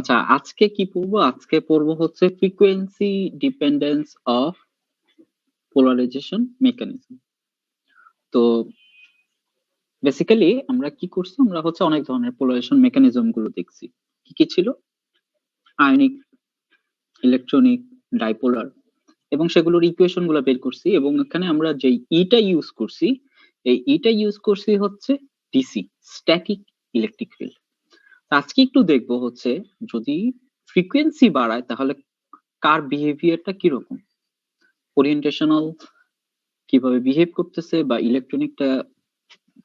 আচ্ছা, আজকে কি পড়বো? আজকে পড়বো হচ্ছে frequency dependence of polarisation mechanism. তো বেসিক্যালি আমরা কি করছি? আমরা হচ্ছে অনেক ধরনের পোলারাইজেশন মেকানিজম গুলো দেখছি। কি কি ছিল? আয়নিক, ইলেকট্রনিক, ডাইপোলার এবং সেগুলোর ইকুয়েশন গুলো বের করছি এবং এখানে আমরা যে ইটা ইউজ করছি, এই ইটা ইউজ করছি হচ্ছে ডিসি, স্ট্যাটিক ইলেকট্রিক ফিল্ড। আজকে একটু দেখবো হচ্ছে যদি ফ্রিকোয়েন্সি বাড়ায় তাহলে কার বিহেভিয়ারটা কিরকম, ওরিয়েন্টেশনাল কিভাবে বিহেভ করতেছে বা ইলেকট্রনিকটা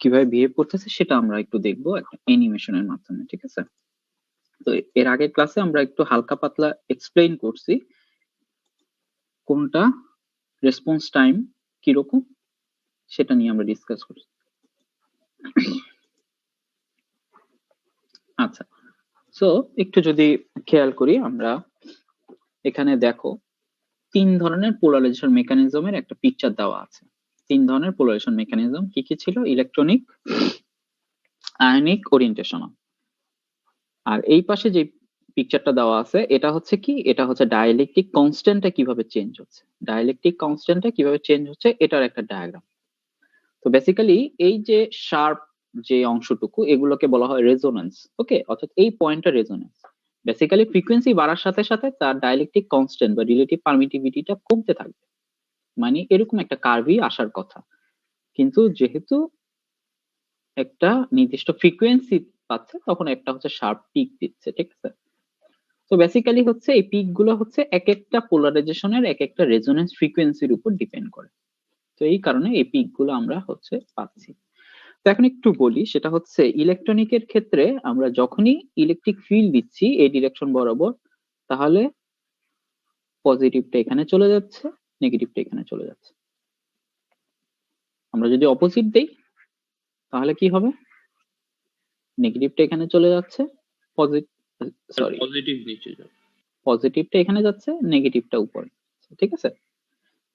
কিভাবে বিহেভ করতেছে সেটা আমরা একটু দেখবো একটা অ্যানিমেশনের মাধ্যমে, ঠিক আছে? তো এর আগের ক্লাসে আমরা একটু হালকা পাতলা এক্সপ্লেইন করছি কোনটা রেসপন্স টাইম কিরকম সেটা নিয়ে আমরা ডিসকাস করছি। আচ্ছা, সো একটু যদি খেয়াল করি আমরা এখানে দেখো তিন ধরনের পোলারাইজেশন মেকানিজমের একটা পিকচার দেওয়া আছে। তিন ধরনের পোলারাইজেশন মেকানিজম কি কি ছিল? Electronic, ionic, ওরিয়েন্টেশনাল। আর এই পাশে যে পিকচারটা দেওয়া আছে এটা হচ্ছে কি? এটা হচ্ছে ডাইইলেকট্রিক কনস্ট্যান্টটা কিভাবে চেঞ্জ হচ্ছে, ডাইইলেকট্রিক কনস্ট্যান্টটা কিভাবে চেঞ্জ হচ্ছে এটার একটা ডায়াগ্রাম। তো বেসিক্যালি এই যে শার্প যে অংশটুকু এগুলোকে বলা হয় রেজোন্যান্স। ওকে, অর্থাৎ এই পয়েন্টটা রেজোন্যান্স। বেসিক্যালি ফ্রিকোয়েন্সি বাড়ার সাথে সাথে তার ডাইইলেকট্রিক কনস্ট্যান্ট বা রিলেটিভ পারমিটিভিটিটা কমতে থাকবে, মানে এরকম একটা কার্ভই আসার কথা। কিন্তু যেহেতু একটা নির্দিষ্ট ফ্রিকোয়েন্সি পাচ্ছে তখন একটা হচ্ছে শার্প পিক দিচ্ছে, ঠিক আছে? তো বেসিক্যালি হচ্ছে এই পিক গুলো হচ্ছে এক একটা পোলারাইজেশনের এক একটা রেজোন্যান্স ফ্রিকোয়েন্সির উপর ডিপেন্ড করে। তো এই কারণে এই পিক গুলো আমরা হচ্ছে পাচ্ছি। তো এখন একটু বলি, সেটা হচ্ছে ইলেকট্রনিকের ক্ষেত্রে আমরা যখনই ইলেকট্রিক ফিল্ড দিচ্ছি এই ডিরেকশন বরাবর, তাহলে পজিটিভটা এখানে চলে যাচ্ছে, নেগেটিভটা এখানে চলে যাচ্ছে। আমরা যদি অপোজিট দেই তাহলে কি হবে? নেগেটিভটা এখানে চলে যাচ্ছে, পজিটিভ নিচে যাবে, পজিটিভটা এখানে যাচ্ছে, নেগেটিভটা উপরে, ঠিক আছে?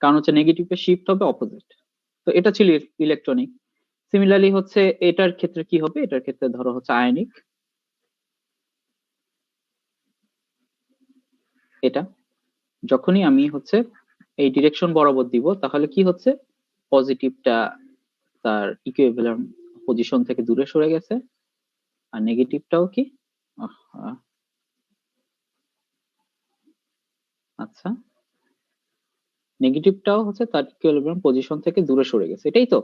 কারণ হচ্ছে নেগেটিভে শিফট হবে অপোজিট। তো এটা ছিল ইলেকট্রনিক। সিমিলারলি হচ্ছে এটার ক্ষেত্রে কি হবে? এটার ক্ষেত্রে ধরো হচ্ছে আয়নিক, এটা যখনই আমি হচ্ছে এই ডিরেকশন বরাবর দিব তাহলে কি হচ্ছে? পজিটিভটা তার ইকুইভ্যালেন্ট পজিশন থেকে দূরে সরে গেছে, আর নেগেটিভটাও কি আচ্ছা, নেগেটিভটাও হচ্ছে তার ইকুইভ্যালেন্ট পজিশন থেকে দূরে সরে গেছে, এটাই তো।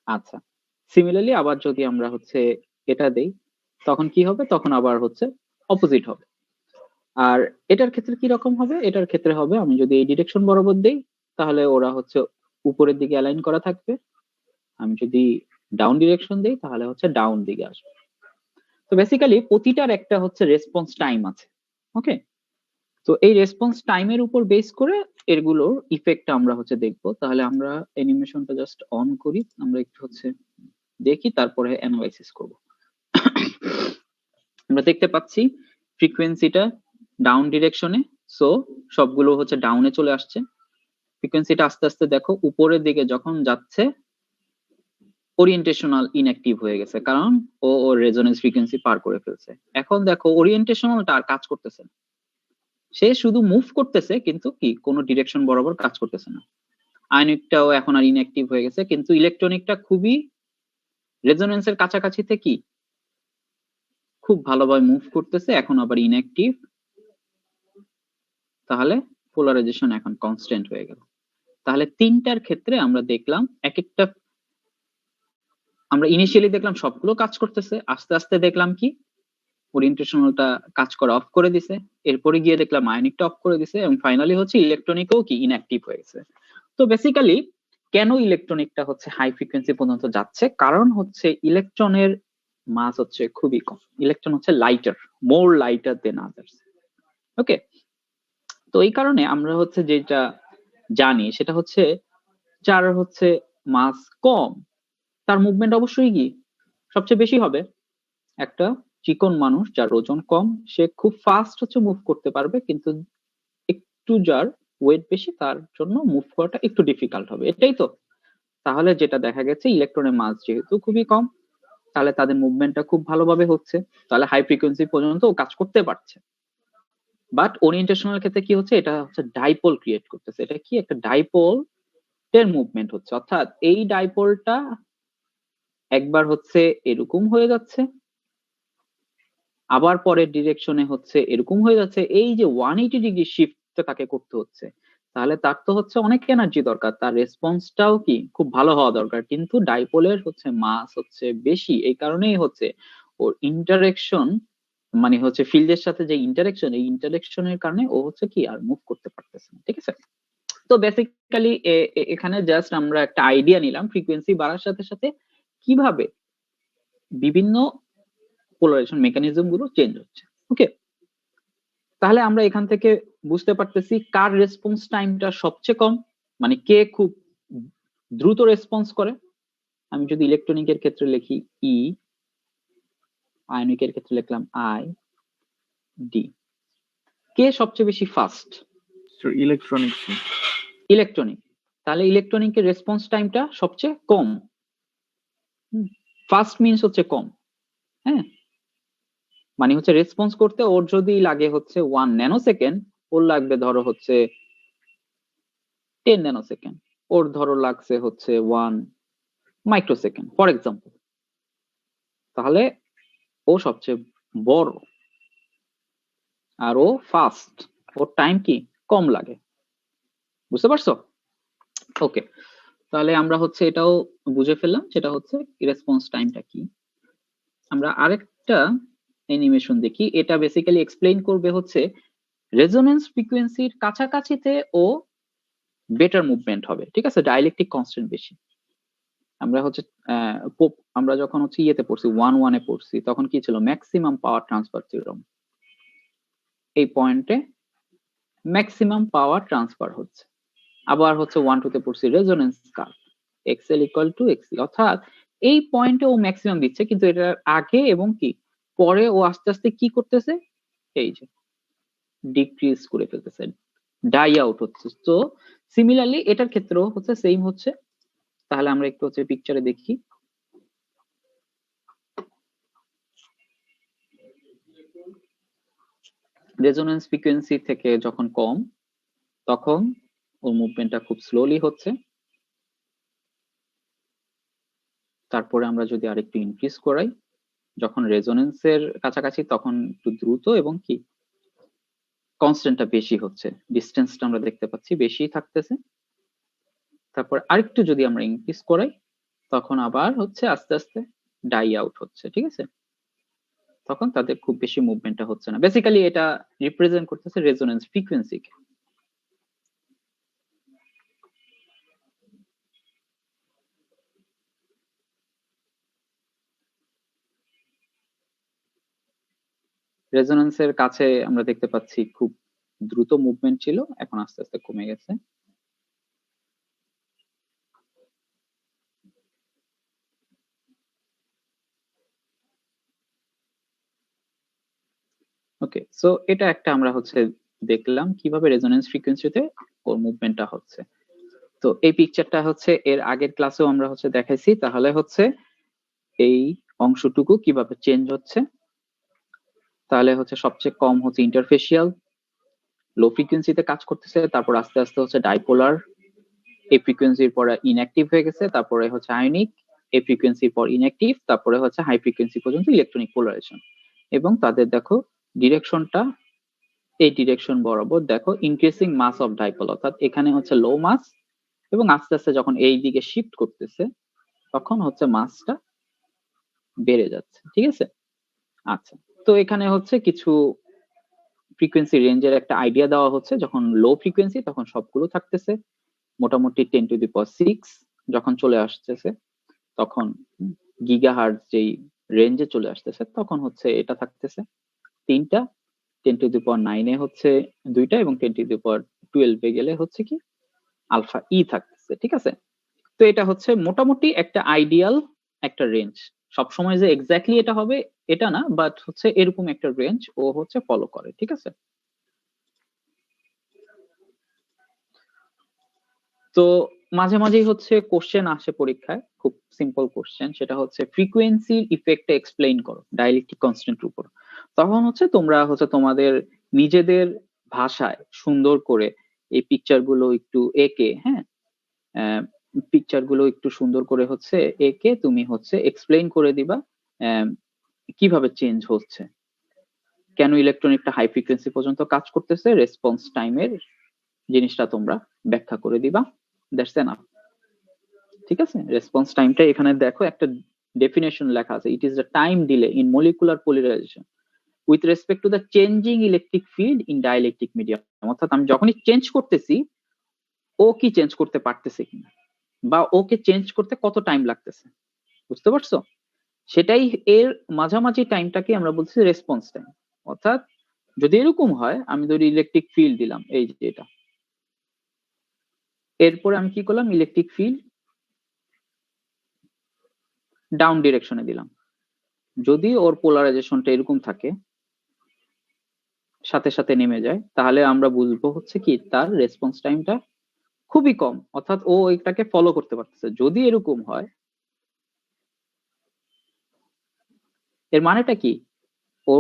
আচ্ছা, সিমিলারলি আবার যদি আমরা হচ্ছে এটা দেই তখন কি হবে? তখন আবার হচ্ছে অপোজিট হবে। আর এটার ক্ষেত্রে কি রকম হবে? এটার ক্ষেত্রে হবে আমি যদি এই ডিরেকশন বরাবর দেই তাহলে ওরা হচ্ছে উপরের দিকে অ্যালাইন করা থাকবে, আমি যদি ডাউন ডিরেকশন দেই তাহলে হচ্ছে ডাউন দিকে আসবে। তো বেসিক্যালি প্রতিটার একটা হচ্ছে রেসপন্স টাইম আছে। ওকে, তো এই রেসপন্স টাইমের উপর বেস করে এগুলোর ইফেক্টটা আমরা হচ্ছে দেখবো। তাহলে আমরা অ্যানিমেশনটা জাস্ট অন করি, আমরা একটু হচ্ছে দেখি তারপরে অ্যানালাইসিস করব। আমরা দেখতে পাচ্ছি ফ্রিকোয়েন্সিটা ডাউন ডিরেকশনে, সো সবগুলো হচ্ছে ডাউনে চলে আসছে। ফ্রিকোয়েন্সিটা আস্তে আস্তে দেখো উপরের দিকে যখন যাচ্ছে ওরিয়েন্টেশনাল ইনঅ্যাক্টিভ হয়ে গেছে, কারণ ও ওর রেজোনেন্স ফ্রিকোয়েন্সি পার করে ফেলছে। এখন দেখো ওরিয়েন্টেশনালটা আর কাজ করতেছে না, সে শুধু মুভ করতেছে কিন্তু কি কোনো ডিরেকশন বরাবর কাজ করতেছে না। আয়নিকটাও এখন আর ইনঅ্যাক্টিভ হয়ে গেছে, কিন্তু ইলেকট্রনিকটা খুবই রেজোনেন্সের কাছাকাছি থেকে খুব ভালোভাবে মুভ করতেছে, এখন আবার ইনঅ্যাক্টিভ। তাহলে পোলারাইজেশন এখন কনস্ট্যান্ট হয়ে গেল। তাহলে তিনটার ক্ষেত্রে আমরা দেখলাম এক একটা, আমরা ইনিশিয়ালি দেখলাম সবগুলো কাজ করতেছে, আস্তে আস্তে দেখলাম কি ওরিয়েন্টেশনালটা কাজ করা অফ করে দিছে, এরপরে গিয়ে দেখলাম আয়নিকটা অফ করে দিছে, এবং ফাইনালি হচ্ছে ইলেকট্রনিকও কি ইনঅ্যাক্টিভ হয়ে গেছে। তো বেসিক্যালি কেন ইলেকট্রনিকটা হচ্ছে হাই ফ্রিকোয়েন্সি পর্যন্ত যাচ্ছে? কারণ হচ্ছে ইলেকট্রনের মাস হচ্ছে খুবই কম, ইলেকট্রন হচ্ছে লাইটার, মোর লাইটার দেন আদার্স। ওকে, তো এই কারণে আমরা হচ্ছে যেটা জানি সেটা হচ্ছে যার হচ্ছে মাস কম তার মুভমেন্ট অবশ্যই কি সবচেয়ে বেশি হবে। একটা চিকন মানুষ যার ওজন কম সে খুব ফাস্ট হচ্ছে মুভ করতে পারবে, কিন্তু একটু যার ওয়েট বেশি তার জন্য মুভ করাটা একটু ডিফিকাল্ট হবে, এটাই তো। তাহলে যেটা দেখা গেছে ইলেকট্রনের মাস যেহেতু খুবই কম তাহলে তাদের মুভমেন্টটা খুব ভালোভাবে হচ্ছে, তাহলে হাই ফ্রিকোয়েন্সি পর্যন্ত কাজ করতে পারছে। বাট ওরিয়েন্টেশনাল ক্ষেত্রে কি হচ্ছে, এটা হচ্ছে ডাইপোল ক্রিয়েট করতেছে। এটা কি একটা ডাইপোল এর মুভমেন্ট হচ্ছে, অর্থাৎ এই ডাইপোলটা একবার হচ্ছে এরকম হয়ে যাচ্ছে, আবার পরের ডিরেকশনে হচ্ছে এরকম হয়ে যাচ্ছে। এই যে 180 ডিগ্রি শিফট তাকে করতে হচ্ছে, তাহলে তার তো হচ্ছে অনেক এনার্জি দরকার, তার রেসপন্সটাও কি খুব ভালো হওয়া দরকার। কিন্তু ডাইপোলের হচ্ছে মাস হচ্ছে বেশি, এই কারণেই হচ্ছে ওর ইন্টারেকশন, মানে হচ্ছে ফিল্ডের সাথে যে ইন্টারেকশন, এই ইন্টারেকশনের কারণে ও হচ্ছে কি আর মুভ করতে পারতেছে না। ঠিক আছে, তো বেসিক্যালি এখানে জাস্ট আমরা একটা আইডিয়া নিলাম ফ্রিকোয়েন্সি বাড়ার সাথে সাথে কিভাবে বিভিন্ন পোলারাইজেশন মেকানিজম গুলো চেঞ্জ হচ্ছে। ওকে, তাহলে আমরা এখান থেকে বুঝতে পারতেছি কার রেসপন্স টাইমটা সবচেয়ে কম, মানে কে খুব দ্রুত রেসপন্স করে। আমি যদি ইলেকট্রনিকের ক্ষেত্রে লিখি ই, আয়নিকের ক্ষেত্রে লিখলাম আই ডি। কে সবচেয়ে বেশি ফাস্ট? ইলেকট্রনিক। ইলেকট্রনিক। তাহলে ইলেকট্রনিকের রেসপন্স টাইমটা সবচেয়ে কম। ফাস্ট মিনস হচ্ছে কম, হ্যাঁ, মানে হচ্ছে রেসপন্স করতে ওর যদি লাগে হচ্ছে 1 ন্যানো সেকেন্ড, ওর লাগবে ধরো হচ্ছে 10 ন্যানো সেকেন্ড, ওর ধরো লাগছে হচ্ছে 1 মাইক্রো সেকেন্ড ফর এক্সাম্পল। তাহলে ও সবচেয়ে বড় আর ও ফাস্ট, ওর টাইম কি কম লাগে। বুঝতে পারছো? ওকে, তাহলে আমরা হচ্ছে এটাও বুঝে ফেললাম, সেটা হচ্ছে রেসপন্স টাইমটা কি। আমরা আরেকটা অ্যানিমেশন দেখি, এটা বেসিক্যালি এক্সপ্লেইন করবে হচ্ছে রেজোনেন্স ফ্রিকোয়েন্সির কাছাকাছিতে ও বেটার মুভমেন্ট হবে। ঠিক আছে, ডাইলেকট্রিক কনস্ট্যান্ট বেশি। আমরা হচ্ছে আমরা যখন হচ্ছে ইয়েতে পড়ছি 1-1 এ পড়ছি, তখন কি ছিল, ম্যাক্সিমাম পাওয়ার ট্রান্সফার থিওরেম। এই পয়েন্টে ম্যাক্সিমাম পাওয়ার ট্রান্সফার হচ্ছে। আবার হচ্ছে 1-2 তে পড়ছি resonance curve, XL equal to XC, অর্থাৎ এই পয়েন্টে ও ম্যাক্সিমাম দিচ্ছে, কিন্তু এটার আগে এবং কি পরে ও আস্তে আস্তে কি করতেছে, এই যে ডিক্রিজ করে ফেলতেছে, ডাই আউট হচ্ছে। তো সিমিলারলি এটার ক্ষেত্রেও হচ্ছে সেম হচ্ছে। তাহলে আমরা একটু হচ্ছে পিকচারে দেখি, রেজোনেন্স ফ্রিকোয়েন্সি থেকে যখন কম, তখন ওর মুভমেন্টটা খুব স্লোলি হচ্ছে। তারপরে আমরা যদি আরেকটু ইনক্রিজ করাই, যখন রেজোনেন্সের কাছাকাছি, তখন একটু দ্রুত এবং কি কনস্ট্যান্টটা বেশি হচ্ছে, ডিস্টেন্সটা আমরা দেখতে পাচ্ছি বেশি থাকতেছে। তারপর আরেকটু যদি আমরা ইনক্রিজ করাই, তখন আবার হচ্ছে আস্তে আস্তে ডাই আউট হচ্ছে। ঠিক আছে, তখন তাদের খুব বেশি মুভমেন্টটা হচ্ছে না। বেসিক্যালি এটা রিপ্রেজেন্ট করতেছে রেজোনেন্স ফ্রিকোয়েন্সিকে। রেজোনেন্সের কাছে আমরা দেখতে পাচ্ছি খুব দ্রুত মুভমেন্ট ছিল, এখন আস্তে আস্তে কমে গেছে। ওকে, সো এটা একটা আমরা হচ্ছে দেখলাম কিভাবে রেজোনেন্স ফ্রিকোয়েন্সিতে ওর মুভমেন্টটা হচ্ছে। তো এই পিকচারটা হচ্ছে এর আগের ক্লাসেও আমরা হচ্ছে দেখাইছি। তাহলে হচ্ছে এই অংশটুকু কিভাবে চেঞ্জ হচ্ছে, তাহলে হচ্ছে সবচেয়ে কম হচ্ছে ইন্টারফেসিয়াল, লো ফ্রিকোয়েন্সিতে কাজ করতেছে, তারপর আস্তে আস্তে হচ্ছে ডাইপোলার, এই ফ্রিকোয়েন্সির পরে ইনঅ্যাক্টিভ হয়ে গেছে, তারপরে হচ্ছে আয়নিক, এই ফ্রিকোয়েন্সির পর ইনঅ্যাক্টিভ, তারপরে হচ্ছে হাই ফ্রিকোয়েন্সি পর্যন্ত ইলেকট্রনিক পোলারাইজেশন। এবং তাদের দেখো ডিরেকশনটা, এই ডিরেকশন বরাবর দেখো ইনক্রিজিং মাস অফ ডাইপোল, অর্থাৎ এখানে হচ্ছে লো মাস, এবং আস্তে আস্তে যখন এই দিকে শিফট করতেছে, তখন হচ্ছে মাসটা বেড়ে যাচ্ছে। ঠিক আছে, আচ্ছা, তো এখানে হচ্ছে কিছু ফ্রিকোয়েন্সি রেঞ্জের একটা আইডিয়া দেওয়া হচ্ছে। যখন লো ফ্রিকোয়েন্সি তখন সবগুলো থাকতেছে মোটামুটি 10⁶, যখন চলে আসতেছে তখন গিগাহার্টজ যেই রেঞ্জে চলে আসতেছে, তখন হচ্ছে এটা থাকতেছে 3টা, 10⁹ হচ্ছে 2টা, এবং 10⁻12 গেলে হচ্ছে কি আলফা ই থাকতেছে। ঠিক আছে, তো এটা হচ্ছে মোটামুটি একটা আইডিয়াল একটা রেঞ্জ। সবসময় যে এক্স্যাক্টলি এটা হবে এটা না, বাট হচ্ছে এরকম একটা রেঞ্জ ও হচ্ছে ফলো করে। ঠিক আছে, তো মাঝে মাঝেই হচ্ছে কোশ্চেন আসে পরীক্ষায়, খুব সিম্পল কোশ্চেন, সেটা হচ্ছে ফ্রিকোয়েন্সির ইফেক্টটা এক্সপ্লেইন করো ডাইলেকট্রিক কনস্ট্যান্টের উপর। তখন হচ্ছে তোমরা হচ্ছে তোমাদের নিজেদের ভাষায় সুন্দর করে এই পিকচার গুলো একটু এঁকে, হ্যাঁ, পিকচার গুলো একটু সুন্দর করে হচ্ছে এঁকে তুমি হচ্ছে এক্সপ্লেইন করে দিবা কিভাবে চেঞ্জ হচ্ছে, কেন ইলেকট্রনিকটা হাই ফ্রিকোয়েন্সি পর্যন্ত কাজ করতেছে, রেসপন্স টাইমের জিনিসটা তোমরা ব্যাখ্যা করে দিবা। That's enough. ঠিক আছে, রেসপন্স টাইমটা এখানে দেখো একটা ডেফিনেশন লেখা আছে, it is the time delay in molecular polymerization with respect to the changing electric field in dielectric medium. অর্থাৎ আমি যখনই চেঞ্জ করতেছি ও কি চেঞ্জ করতে পারতেছে কিনা, বা ওকে চেঞ্জ করতে কত টাইম লাগতেছে, বুঝতে পারছো? সেটাই, এর মাঝামাঝি টাইমটাকে আমরা বলছি রেসপন্স টাইম। অর্থাৎ যদি এরকম হয়, আমি ধরি ইলেকট্রিক ফিল্ড দিলাম, এই যে এটা, এরপরে আমি কি করলাম, ইলেকট্রিক ফিল্ড ডাউন ডিরেকশনে দিলাম, যদি ওর পোলারাইজেশনটা এরকম থাকে, সাথে সাথে নেমে যায়, তাহলে আমরা বুঝবো হচ্ছে কি তার রেসপন্স টাইমটা খুবই কম, অর্থাৎ ও এটাকে ফলো করতে পারতেছে। যদি এরকম হয়, এর মানেটা কি, ও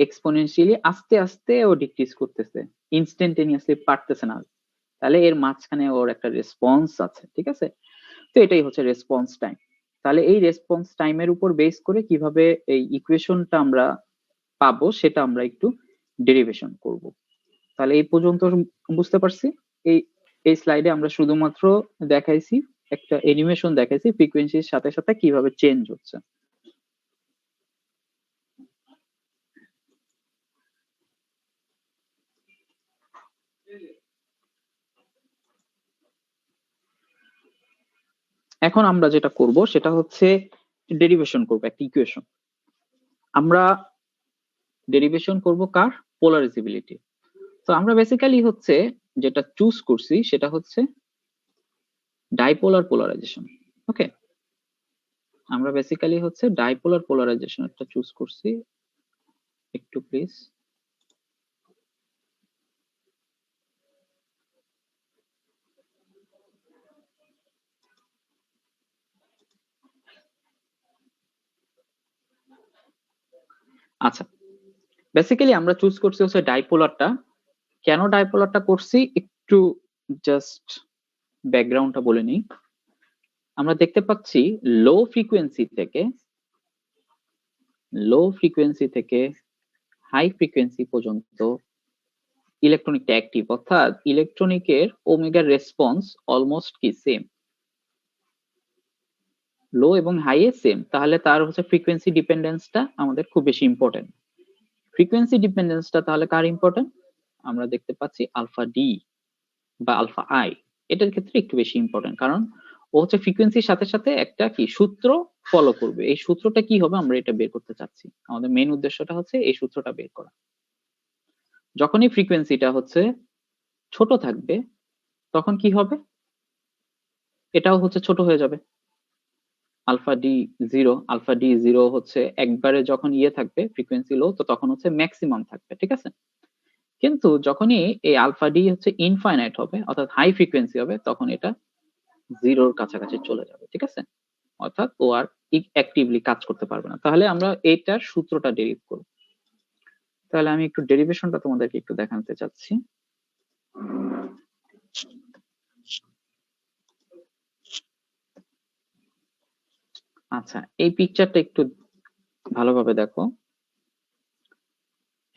এক্সপোনেনশিয়ালি আস্তে আস্তে ও ডিক্রিজ করতেছে, ইনস্ট্যান্টেনিয়াসলি পারতেছে না, তাহলে এর মাঝখানে ওর একটা রেসপন্স আছে। ঠিক আছে, তো এটাই হচ্ছে রেসপন্স টাইম। তাহলে এই রেসপন্স টাইমের উপর বেস করে কিভাবে এই ইকুয়েশনটা আমরা পাবো সেটা আমরা একটু ডেরিভেশন করব। তাহলে এই পর্যন্ত বুঝতে পারছি। এই এই স্লাইডে আমরা শুধুমাত্র দেখাইছি, একটা অ্যানিমেশন দেখাইছি ফ্রিকোয়েন্সির সাথে সাথে কিভাবে চেঞ্জ হচ্ছে। এখন আমরা যেটা করব সেটা হচ্ছে ডেরিভেশন করব একটা ইকুয়েশন। আমরা ডেরিভেশন করব কার, পোলারাইজেবিলিটি। তো আমরা বেসিক্যালি হচ্ছে যেটা চুজ করছি সেটা হচ্ছে ডাইপোলার পোলারাইজেশন। ওকে, আমরা বেসিক্যালি হচ্ছে ডাইপোলার পোলারাইজেশন একটা চুজ করছি, একটু প্লিজ। আচ্ছা, বেসিক্যালি আমরা চুজ করছি হচ্ছে ডাইপোলারটা। কেন ডাইপোলারটা করছি একটু জাস্ট ব্যাকগ্রাউন্ডটা বলে নিই। আমরা দেখতে পাচ্ছি লো ফ্রিকোয়েন্সি থেকে হাই ফ্রিকোয়েন্সি পর্যন্ত ইলেকট্রনিকটা অ্যাক্টিভ, অর্থাৎ ইলেকট্রনিকের ওমেগার রেসপন্স অলমোস্ট কি সেম, লো এবং হাই এ সেম। তাহলে তার হচ্ছে ফ্রিকোয়েন্সি ডিপেন্ডেন্সটা আমাদের খুব বেশি ইম্পর্টেন্ট। ফ্রিকোয়েন্সি ডিপেন্ডেন্সটা তাহলে কার ইম্পর্টেন্ট, আমরা দেখতে পাচ্ছি আলফা ডি বা আলফা আই, এটার ক্ষেত্রে একটু বেশি ইম্পর্টেন্ট, কারণ ও হচ্ছে ফ্রিকোয়েন্সির সাথে সাথে একটা কি সূত্র ফলো করবে। এই সূত্রটা কি হবে আমরা এটা বের করতে চাচ্ছি, আমাদের মেইন উদ্দেশ্যটা হচ্ছে এই সূত্রটা বের করা। যখনই ফ্রিকোয়েন্সিটা হচ্ছে ছোট থাকবে তখন কি হবে, এটাও হচ্ছে ছোট হয়ে যাবে, আলফা ডি জিরো হচ্ছে একবারে যখন থাকবে ফ্রিকোয়েন্সি লো, তো তখন হচ্ছে ম্যাক্সিমাম থাকবে। ঠিক আছে, কিন্তু যখনই এই আলফা ডি হচ্ছে ইনফাইনাইট হবে, অর্থাৎ হাই ফ্রিকোয়েন্সি হবে, তখন এটা জিরোর কাছাকাছি চলে যাবে। ঠিক আছে, অর্থাৎ ও আর অ্যাক্টিভলি কাজ করতে পারবে না। তাহলে আমরা এইটার সূত্রটা ডেরিভ করব। তাহলে আমি একটু ডেরিভেশনটা তোমাদেরকে একটু দেখাতে চাচ্ছি। আচ্ছা, এই পিকচারটা একটু ভালোভাবে দেখো।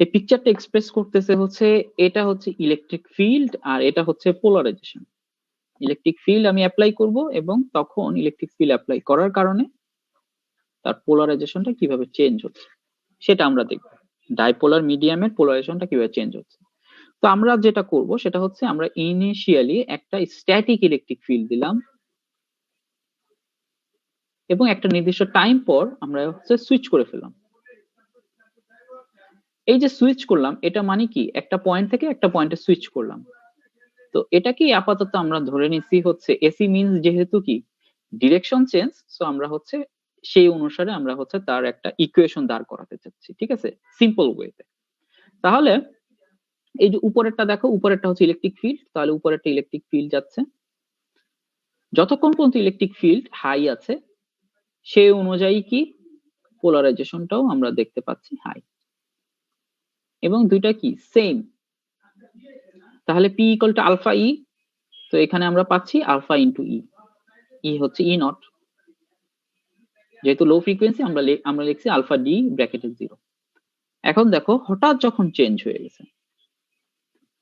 এই পিকচারটা এক্সপ্রেস করতেছে হচ্ছে, এটা হচ্ছে ইলেকট্রিক ফিল্ড আর এটা হচ্ছে পোলারাইজেশন। ইলেকট্রিক ফিল্ড আমি অ্যাপ্লাই করব এবং তখন ইলেকট্রিক ফিল্ড অ্যাপ্লাই করার কারণে তার পোলারাইজেশনটা কিভাবে চেঞ্জ হচ্ছে সেটা আমরা দেখব। ডাইপোলার মিডিয়ামের পোলারাইজেশনটা কিভাবে চেঞ্জ হচ্ছে। তো আমরা যেটা করব সেটা হচ্ছে আমরা ইনিশিয়ালি একটা স্ট্যাটিক ইলেকট্রিক ফিল্ড দিলাম এবং একটা নির্দিষ্ট টাইম পর আমরা হচ্ছে সুইচ করে ফেললাম। এই যে সুইচ করলাম এটা মানে কি, একটা পয়েন্ট থেকে একটা পয়েন্টে সুইচ করলাম। তো এটা কি আপাতত আমরা ধরে নিচ্ছি হচ্ছে এসি মিনস যেহেতু কি ডিরেকশন চেঞ্জ, সো আমরা হচ্ছে সেই অনুসারে আমরা হচ্ছে তার একটা ইকুয়েশন দাঁড় করাতে চাচ্ছি। ঠিক আছে, সিম্পল ওয়েতে। তাহলে এই যে উপরেরটা দেখো, উপরেরটা হচ্ছে ইলেকট্রিক ফিল্ড, তাহলে উপরেরটা ইলেকট্রিক ফিল্ড যাচ্ছে, যতক্ষণ পর্যন্ত ইলেকট্রিক ফিল্ড হাই আছে সেই অনুযায়ী কি পোলারাইজেশনটাও আমরা দেখতে পাচ্ছি হাই। এবং দুইটা কি সেম, তাহলে পি ইকুয়াল টু আলফা ই, তো এখানে আমরা পাচ্ছি আলফা ইন্টু ই, ই হচ্ছে ই নট, যেহেতু লো ফ্রিকোয়েন্সি আমরা লিখছি আলফা ডি ব্র্যাকেটের 0। এখন দেখো হঠাৎ যখন চেঞ্জ হয়ে গেছে,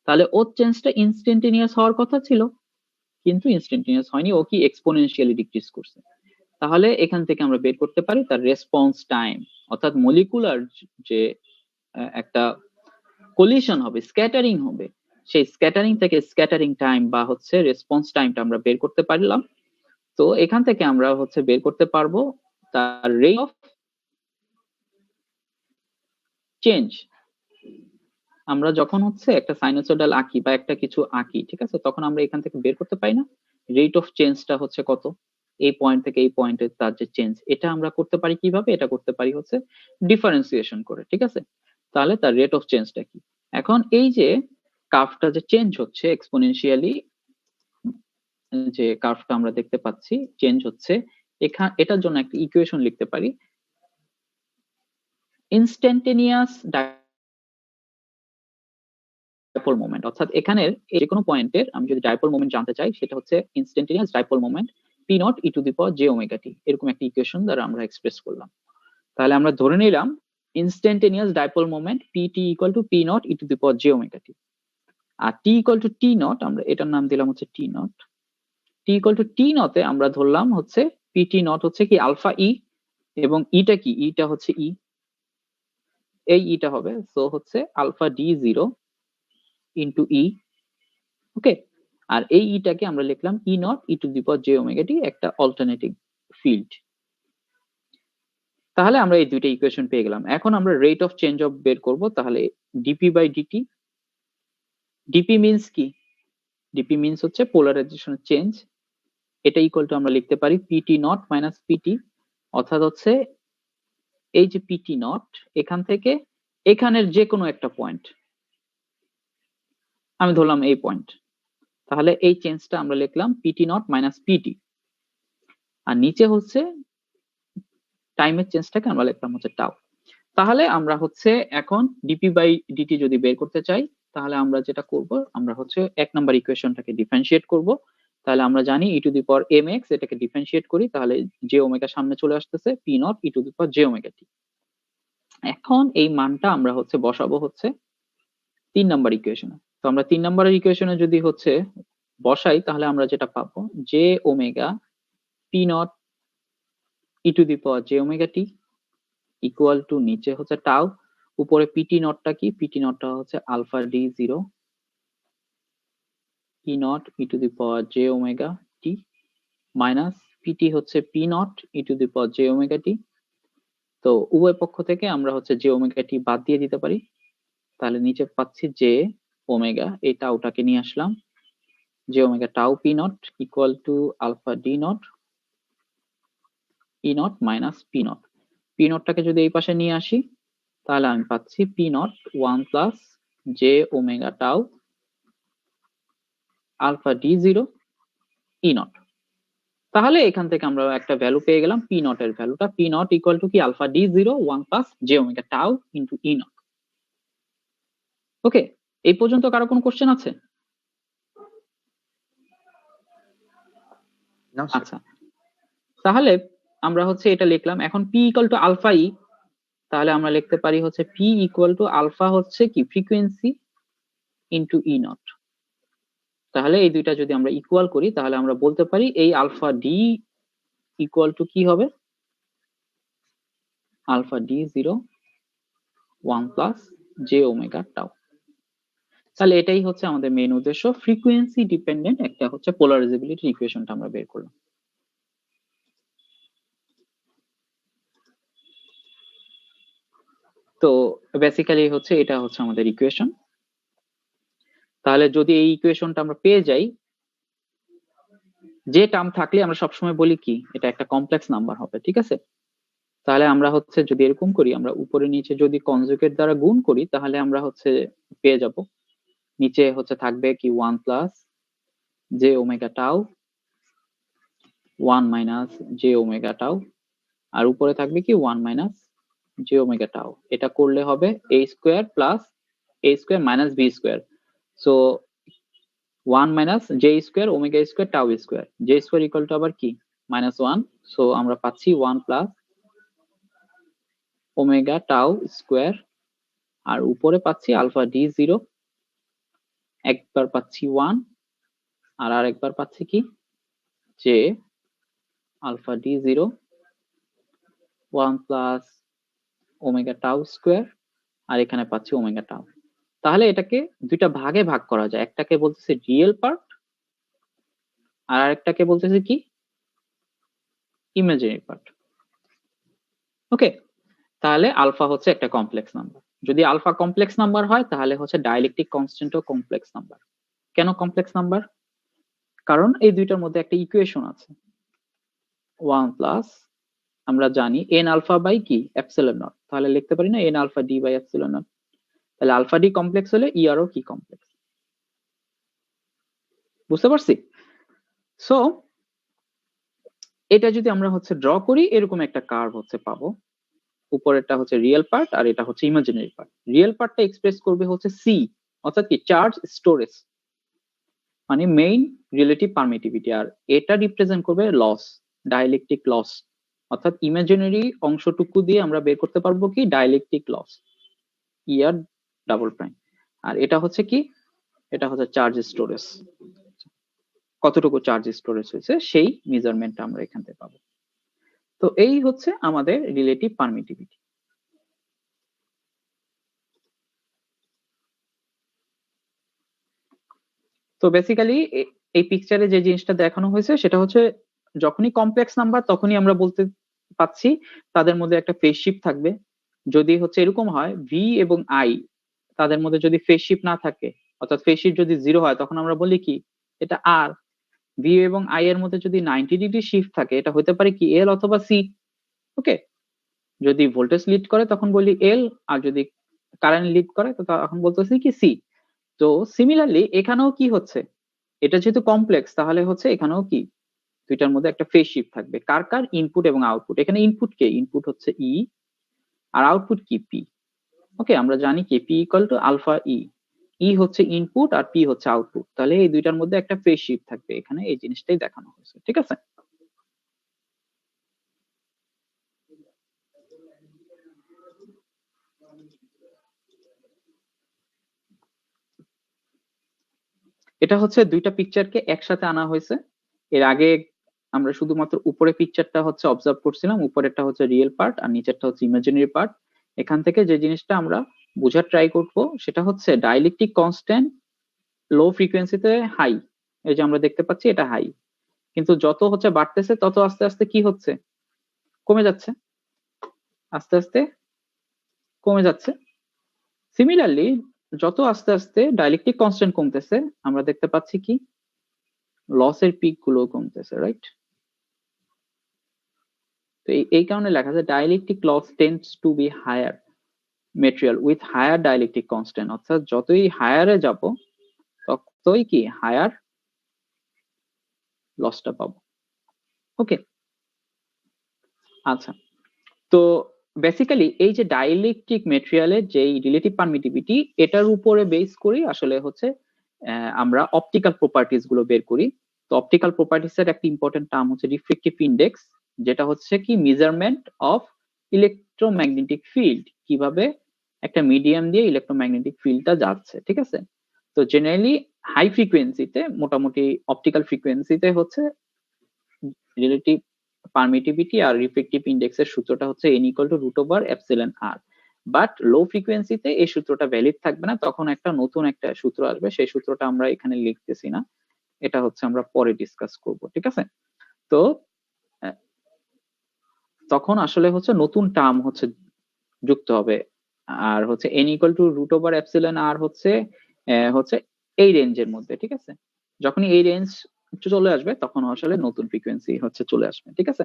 তাহলে ওর চেঞ্জটা ইনস্ট্যান্টেনিয়াস হওয়ার কথা ছিল, কিন্তু ইনস্ট্যান্টেনিয়াস হয়নি, ও কি এক্সপোনেনশিয়ালি ডিক্রিজ করছে। তাহলে এখান থেকে আমরা বের করতে পারি তার রেসপন্স টাইম, অর্থাৎ মলিকুলার যে একটা কোলিশন হবে, স্ক্যাটারিং হবে, সেই স্ক্যাটারিং থেকে স্ক্যাটারিং টাইম বা হচ্ছে রেসপন্স টাইমটা আমরা বের করতে পারলাম। তো এখান থেকে আমরা হচ্ছে বের করতে পারবো তার রেট অফ চেঞ্জ। আমরা যখন হচ্ছে একটা সাইনোসয়েডাল আঁকি বা একটা কিছু আঁকি, ঠিক আছে, তখন আমরা এখান থেকে বের করতে পারি না রেট অফ চেঞ্জটা হচ্ছে কত, এই পয়েন্ট থেকে এই পয়েন্টে তার যে চেঞ্জ, এটা আমরা করতে পারি কিভাবে, এটা করতে পারি হচ্ছে ডিফারেন্সিয়েশন করে, ঠিক আছে। তাহলে তার রেট অফ চেঞ্জটা কি, এখন এই যে কার্ভটা যে চেঞ্জ হচ্ছে এক্সপোনেনশিয়ালি, যে কার্ভটা আমরা দেখতে পাচ্ছি চেঞ্জ হচ্ছে, এটার জন্য একটা ইকুয়েশন লিখতে পারি, ইনস্ট্যান্টেনিয়াস ডাইপোল মোমেন্ট, অর্থাৎ এখানের যে কোনো পয়েন্টের আমি যদি ডাইপোল মোমেন্ট জানতে চাই, সেটা হচ্ছে instantaneous dipole moment P not E to the power J omega T, এরকম একটা ইকুয়েশন দ্বারা আমরা এক্সপ্রেস করলাম। তাহলে আমরা ধরে নিলাম instantaneous dipole moment P T equal to P not E to the power J omega T, আর T equal to T not, আমরা এটার নাম দিলাম হচ্ছে T not. T equal to T নটে আমরা ধরলাম হচ্ছে পি টি নট হচ্ছে কি আলফা ই, এবং ইটা কি, ইটা হচ্ছে ই, এই ইটা হবে সো হচ্ছে alpha D 0 into E, okay. আর এই ইটাকে আমরা লিখলাম E not E to the power J omega T, একটা অল্টারনেটিং ফিল্ড। তাহলে আমরা এই দুইটা ইকুয়েশন পেয়ে গেলাম। এখন আমরা রেট অফ চেঞ্জ অফ বের করব, তাহলে DP by DT, DP means কি, ডিপি মিন্স হচ্ছে পোলারাইজেশন চেঞ্জ, এটা ইকুয়াল টু আমরা লিখতে পারি পিটি নট মাইনাস পিটি, অর্থাৎ হচ্ছে এই যে পিটি নট এখান থেকে এখানের যে কোনো একটা পয়েন্ট, আমি ধরলাম এই পয়েন্ট, তাহলে এই চেঞ্জটা আমরা লিখলাম পিটি নট মাইনাস পিটি, আর নিচে হচ্ছে টাইমের চেঞ্জটাকে আমরা লিখলাম হচ্ছে টাউ। তাহলে আমরা হচ্ছে এখন ডিপি বাই ডিটি যদি বের করতে চাই, তাহলে আমরা যেটা করব, আমরা হচ্ছে 1 নাম্বার ইকুয়েশনটাকে ডিফারেন্সিয়েট করব। তাহলে আমরা জানি E to the power M X, এটাকে ডিফারেন্সিয়েট করি, তাহলে জে ওমেগা সামনে চলে আসতেছে, P not E to the power J omega T. এখন এই মানটা আমরা হচ্ছে বসাবো হচ্ছে 3 নাম্বার ইকুয়েশনে। তো আমরা 3 নাম্বারের ইকুয়েশনে যদি হচ্ছে বসাই, তাহলে আমরা যেটা পাবো J omega P not E to the power J omega T equal two নিচে হচ্ছে টাউ, উপরে পিটি নটটা কি, পিটি নটটা হচ্ছে alpha D 0 E not E to the power J omega T minus PT হচ্ছে P not E to the power J omega T. তো উভয় পক্ষ থেকে আমরা হচ্ছে জে ওমেগা টি বাদ দিয়ে দিতে পারি, তাহলে নিচে পাচ্ছি জে ওমেগা, এই টাউটাকে নিয়ে আসলাম, J omega tau P not equal to alpha D not E not minus P not, P নটটাকে যদি এই পাশে নিয়ে আসি, তাহলে আমি পাচ্ছি P not 1 plus J omega tau alpha D 0 E not. তাহলে এখান থেকে আমরা একটা ভ্যালু পেয়ে গেলাম, পি নট এর ভ্যালুটা, পি নট ইকুয়াল টু কি alpha D 0 1 plus J omega tau into E not. Okay, এই পর্যন্ত কারো কোনো কোশ্চেন আছে? আচ্ছা, তাহলে আমরা হচ্ছে এটা লিখলাম। এখন পি ইকুয়াল টু আলফা ই, তাহলে আমরা লিখতে পারি হচ্ছে পি ইকুয়াল টু আলফা হচ্ছে কি ফ্রিকোয়েন্সি ইনটু ই নট। তাহলে এই দুইটা যদি আমরা ইকুয়াল করি, তাহলে আমরা বলতে পারি এই আলফা ডি ইকুয়াল টু কি হবে, alpha D 0 1 plus J omega tau. তাহলে এটাই হচ্ছে আমাদের মেইন উদ্দেশ্য, ফ্রিকোয়েন্সি ডিপেন্ডেন্ট একটা হচ্ছে পোলারাইজেবিলিটি ইকুয়েশনটা আমরা বের করলাম। তো বেসিক্যালি হচ্ছে এটা হচ্ছে আমাদের ইকুয়েশন। তাহলে যদি এই ইকুয়েশনটা আমরা পেয়ে যাই, যে টার্ম থাকলে আমরা সবসময় বলি কি এটা একটা কমপ্লেক্স নাম্বার হবে, ঠিক আছে। তাহলে আমরা হচ্ছে যদি এরকম করি, আমরা উপরে নিচে যদি কনজুগেট দ্বারা গুণ করি, তাহলে আমরা হচ্ছে পেয়ে যাব নিচে হচ্ছে থাকবে কি 1 plus J omega tau 1 minus J omega tau, আর উপরে থাকবে কি 1 মাইনাস জে ওমেগা টাউ। এটা করলে হবে a square plus a square minus b square. So 1 minus j square omega square tau square. j square equal to আবার কি minus 1. So আমরা পাচ্ছি 1 plus omega tau square আর উপরে পাচ্ছি alpha d 0, একবার পাচ্ছি 1 আর আরেকবার পাচ্ছি কি j alpha d 0 1 plus omega tau square আর এখানে পাচ্ছি omega tau। তাহলে এটাকে দুইটা ভাগে ভাগ করা যায়, একটাকে বলতেছে রিয়েল পার্ট আর আরেকটাকে বলতেছে কি ইমাজিনারি পার্ট। ওকে, তাহলে আলফা হচ্ছে একটা কমপ্লেক্স নাম্বার। যদি আলফা কমপ্লেক্স নাম্বার হয় তাহলে হচ্ছে ডাইলেকট্রিক কনস্ট্যান্টও কমপ্লেক্স নাম্বার। কেন কমপ্লেক্স নাম্বার? কারণ এই দুইটার মধ্যে একটা ইকুয়েশন আছে 1 প্লাস আমরা জানি n আলফা বাই কি এপসিলন নট, তাহলে লিখতে পারি না n alpha d by epsilon not. তাহলে আলফা ডি কমপ্লেক্স হলে ই আরও কি কমপ্লেক্স। বুঝতে পারছি? সো এটা যদি আমরা হচ্ছে ড্র করি এরকম একটা কার্ভ হচ্ছে পাবো, উপরেরটা হচ্ছে রিয়েল পার্ট আর এটা হচ্ছে ইমাজিনারি পার্ট। রিয়েল পার্টটা এক্সপ্রেস করবে হচ্ছে সি, অর্থাৎ কি চার্জ স্টোরেজ মানে মেইন রিলেটিভ পারমিটিভিটি, আর এটা রিপ্রেজেন্ট করবে লস, ডাইলেকট্রিক লস, অর্থাৎ ইমাজিনারি অংশটুকু দিয়ে আমরা বের করতে পারবো কি ডাইলেকট্রিক লস ই আর ডাবল প্রাইম। আর এটা হচ্ছে কি, এটা হচ্ছে চার্জ স্টোরেজ, কতটুকু চার্জ স্টোরেজ হয়েছে সেই মেজারমেন্টটা আমরা এখান থেকে পাবো। তো এই হচ্ছে আমাদের রিলেটিভ পারমিটিভিটি। তো বেসিক্যালি এই পিকচারে যে জিনিসটা দেখানো হয়েছে সেটা হচ্ছে যখনই কমপ্লেক্স নাম্বার তখনই আমরা বলতে পাচ্ছি তাদের মধ্যে একটা ফেজ শিফট থাকবে। যদি হচ্ছে এরকম হয় ভি এবং আই তাদের মধ্যে যদি ফেজ শিফট না থাকে, অর্থাৎ ফেজ শিফট যদি 0 হয় তখন আমরা বলি কি এটা আর। ভি এবং আই এর মধ্যে যদি 90 ডিগ্রি শিফট থাকে এটা হতে পারে কি এল অথবা সি। ওকে, যদি ভোল্টেজ লিড করে তখন বলি এল, আর যদি কারেন্ট লিড করে তো তখন বলতেছি কি সি। তো সিমিলারলি এখানেও কি হচ্ছে, এটা যেহেতু কমপ্লেক্স তাহলে হচ্ছে এখানেও কি দুইটার মধ্যে একটা ফেজ শিফট থাকবে। কার কার? ইনপুট এবং আউটপুট। এখানে ইনপুট কে? ইনপুট হচ্ছে ই আর আউটপুট কি পি। ওকে, আমরা জানি কি পি ইকুয়াল টু আলফা ই, ই হচ্ছে ইনপুট আর পি হচ্ছে আউটপুট, তাহলে এই দুইটার মধ্যে একটা ফেজ শিফট থাকবে। এখানে এই জিনিসটাই দেখানো হয়েছে, ঠিক আছে? এটা হচ্ছে দুইটা পিকচারকে একসাথে আনা হয়েছে। এর আগে আমরা শুধুমাত্র উপরে পিকচারটা হচ্ছে অবজার্ভ করছিলাম, উপরেরটা হচ্ছে রিয়েল পার্ট আর নিচেরটা হচ্ছে ইমাজিনারি পার্ট। এখান থেকে যে জিনিসটা আমরা বোঝার ট্রাই করব সেটা হচ্ছে ডাইলেকট্রিক কনস্ট্যান্ট লো ফ্রিকোয়েন্সিতে হাই, এই যে আমরা দেখতে পাচ্ছি এটা হাই, কিন্তু যত হচ্ছে বাড়তেছে তত আস্তে আস্তে কি হচ্ছে কমে যাচ্ছে, আস্তে আস্তে কমে যাচ্ছে। সিমিলারলি যত আস্তে আস্তে ডাইলেকট্রিক কনস্ট্যান্ট কমতেছে আমরা দেখতে পাচ্ছি কি লসের পিক গুলো কমতেছে, রাইট? তো এই কারণে লেখা আছে dielectric loss tends to be higher material with higher dielectric constant, অর্থাৎ যতই হায়ারে যাব ততই কি হায়ার লসটা পাবো। ওকে, আচ্ছা, তো বেসিক্যালি এই যে ডাইলেকট্রিক মেটেরিয়ালের যে রিলেটিভ পারমিটিভিটি এটার উপরে বেস করি আসলে হচ্ছে আমরা অপটিক্যাল প্রপার্টিজ গুলো বের করি। তো অপটিক্যাল প্রপার্টিজ এর একটা ইম্পর্টেন্ট টার্ম হচ্ছে রিফ্লেকটিভ ইন্ডেক্স, যেটা হচ্ছে কি মেজারমেন্ট অফ ইলেকট্রোম্যাগনেটিক ফিল্ড, কিভাবে একটা মিডিয়াম দিয়ে ইলেকট্রোম্যাগনেটিক ফিল্ডটা যাচ্ছে, ঠিক আছে? তো জেনারেলি হাই ফ্রিকোয়েন্সিতে মোটামুটি অপটিক্যাল ফ্রিকোয়েন্সিতে হচ্ছে রিলেটিভ পারমিটিভিটি আর রিফ্লেকটিভ ইন্ডেক্সের সূত্রটা হচ্ছে n equal to root over epsilon R. But low ফ্রিকোয়েন্সিতে এই সূত্রটা ভ্যালিড থাকবে না, তখন একটা নতুন একটা সূত্র আসবে, সেই সূত্রটা আমরা এখানে লিখতেছি না, এটা হচ্ছে আমরা পরে ডিসকাস করব, ঠিক আছে? তো তখন আসলে হচ্ছে নতুন টার্ম হচ্ছে যুক্ত হবে, আর হচ্ছে n equal to root over epsilon R হচ্ছে হচ্ছে এই রেঞ্জের মধ্যে, ঠিক আছে? যখনই এই রেঞ্জ চলে আসবে তখন আসলে নতুন ফ্রিকোয়েন্সি হচ্ছে চলে আসবে, ঠিক আছে?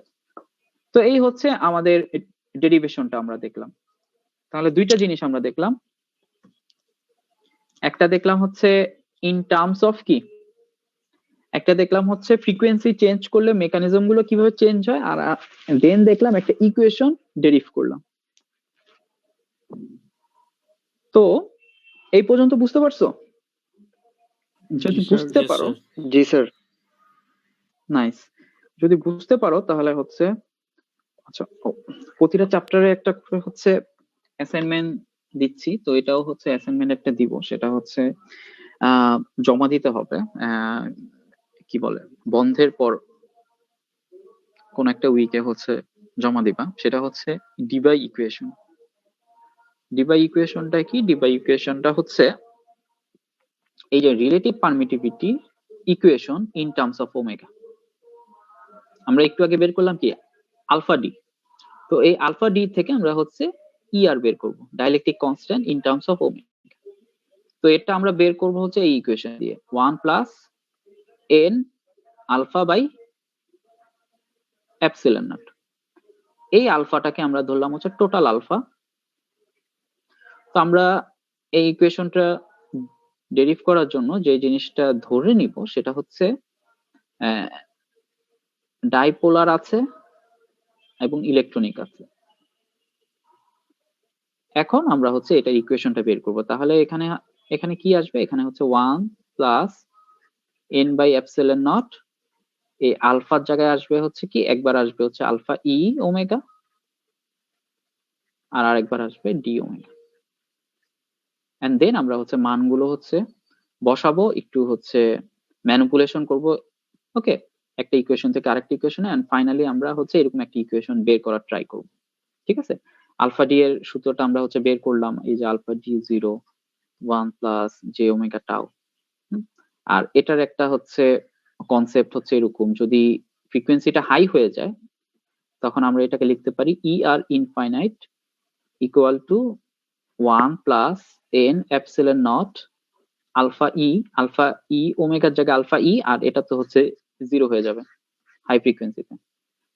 তো এই হচ্ছে আমাদের ডেরিভেশনটা আমরা দেখলাম। তাহলে দুইটা জিনিস আমরা দেখলাম, একটা দেখলাম হচ্ছে ইন টার্মস অফ কি, একটা দেখলাম হচ্ছে ফ্রিকোয়েন্সি চেঞ্জ করলে মেকানিজম গুলো কিভাবে চেঞ্জ হয়, আর দেন দেখলাম একটা ইকুয়েশন ডেরিভ করলাম। তো এই পর্যন্ত বুঝতে পারছো? যদি জি স্যার, বুঝতে জি পারো, স্যার। জি স্যার। নাইস। যদি বুঝতে পারো তাহলে হচ্ছে আচ্ছা প্রতিটা চ্যাপ্টারে একটা করে হচ্ছে অ্যাসাইনমেন্ট দিচ্ছি, তো এটাও হচ্ছে অ্যাসাইনমেন্ট একটা দিব, সেটা হচ্ছে জমা দিতে হবে কি বলে বন্ধের পর কোন একটা উইকে হচ্ছে জমা দিবা। সেটা হচ্ছে ডিবাই ইকুয়েশন। ডিবাই ইকুয়েশনটা কি? ডিবাই ইকুয়েশনটা হচ্ছে এই যে relative permittivity equation in terms of omega. আমরা একটু আগে বের করলাম কি আলফা ডি, তো এই আলফা ডি থেকে আমরা হচ্ছে আর বের করব, dielectric constant in terms of omega. তো এটা আমরা বের করব হচ্ছে এই ইকুয়েশন দিয়ে 1 plus N alpha by epsilon not. এই আলফাটাকে আমরা ধরলাম হচ্ছে টোটাল আলফা। তো আমরা এই ইকুয়েশনটা ডেরিভ করার জন্য যে জিনিসটা ধরে নিব সেটা হচ্ছে ডাইপোলার আছে এবং ইলেকট্রনিক আছে। এখন আমরা হচ্ছে এটা ইকুয়েশনটা বের করব। তাহলে এখানে এখানে কি আসবে? এখানে হচ্ছে 1 plus N by epsilon not, এই আলফার জায়গায় আসবে হচ্ছে কি একবার আসবে হচ্ছে আলফা ই ওমেগা, আর আরেকবার আসবে ডি ওমেগা। এন্ড দেন আমরা হচ্ছে মানগুলো হচ্ছে বসাবো, একটু হচ্ছে ম্যানিপুলেশন করব। ওকে, একটা ইকুয়েশন থেকে আরেকটা ইকুয়েশনে, এন্ড ফাইনালি আমরা হচ্ছে এরকম একটা ইকুয়েশন বের করার ট্রাই করব। ঠিক আছে, আলফা ডি এর সূত্রটা আমরা হচ্ছে বের করলাম, এই যে alpha D 0 1 plus J omega tau. আর এটার একটা হচ্ছে কনসেপ্ট হচ্ছে এরকম, যদি ফ্রিকোয়েন্সিটা হাই হয়ে যায় তখন আমরা এটাকে লিখতে পারি E R infinite equal to 1 plus N epsilon not alpha E ওমেগার জায়গায় আলফা ই, আর এটা তো হচ্ছে 0 হয়ে যাবে হাই ফ্রিকোয়েন্সিতে।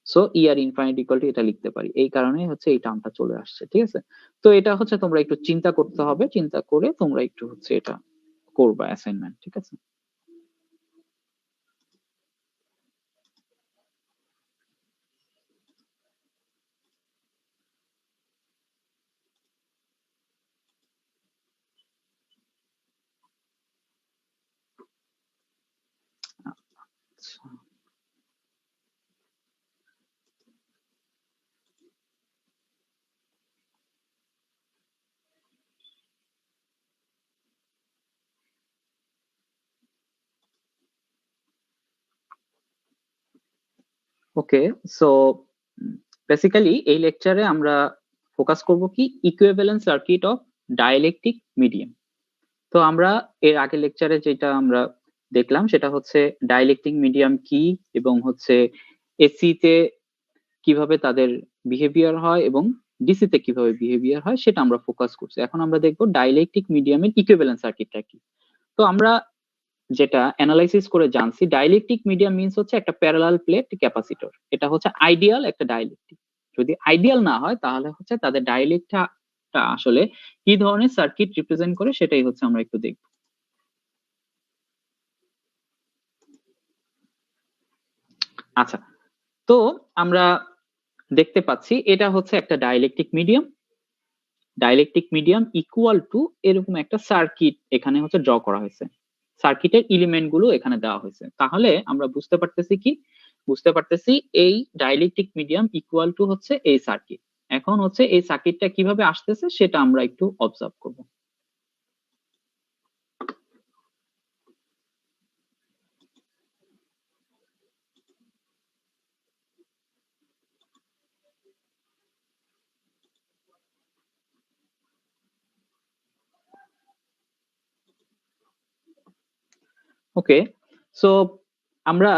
So E R infinite equal to এটা লিখতে পারি, এই কারণে হচ্ছে এই টার্মটা চলে আসছে। ঠিক আছে, তো এটা হচ্ছে তোমরা একটু চিন্তা করতে হবে, চিন্তা করে তোমরা একটু হচ্ছে এটা করবা অ্যাসাইনমেন্ট। ঠিক আছে, আচ্ছা ওকে। সো বেসিক্যালি এই লেকচারে আমরা ফোকাস করব কি equivalent circuit of dielectric medium. তো আমরা এর আগের লেকচারে যেটা আমরা দেখলাম সেটা হচ্ছে ডাইইলেকট্রিক মিডিয়াম কি, এবং হচ্ছে এসি তে কিভাবে তাদের বিহেভিয়ার হয় এবং ডিসি তে কিভাবে বিহেভিয়ার হয় সেটা আমরা ফোকাস করছি। এখন আমরা দেখবো ডাইইলেকট্রিক মিডিয়ামের ইকুইভ্যালেন্ট সার্কিটটা কি। তো আমরা যেটা অ্যানালাইসিস করে জানছি, ডাইইলেকট্রিক মিডিয়াম মিন্স হচ্ছে একটা প্যারালাল প্লেট ক্যাপাসিটর। এটা হচ্ছে আইডিয়াল একটা ডাইইলেকট্রিক। যদি আইডিয়াল না হয় তাহলে হচ্ছে তাদের ডাইইলেকট্রিকটা আসলে কি ধরনের সার্কিট রিপ্রেজেন্ট করে সেটাই হচ্ছে আমরা একটু দেখব। আচ্ছা, তো আমরা দেখতে পাচ্ছি এটা হচ্ছে একটা dielectric medium. Dielectric medium equal to এরকম একটা সার্কিট এখানে হচ্ছে ড্র করা হয়েছে, সার্কিটের এলিমেন্ট গুলো এখানে দেওয়া হয়েছে। তাহলে আমরা বুঝতে পারতেছি কি, বুঝতে পারতেছি এই ডাইইলেকট্রিক মিডিয়াম ইকুয়াল টু হচ্ছে এই সার্কিট। এখন হচ্ছে এই সার্কিটটা কিভাবে আসতেছে সেটা আমরা একটু অবজার্ভ করব। ওকে, সো আমরা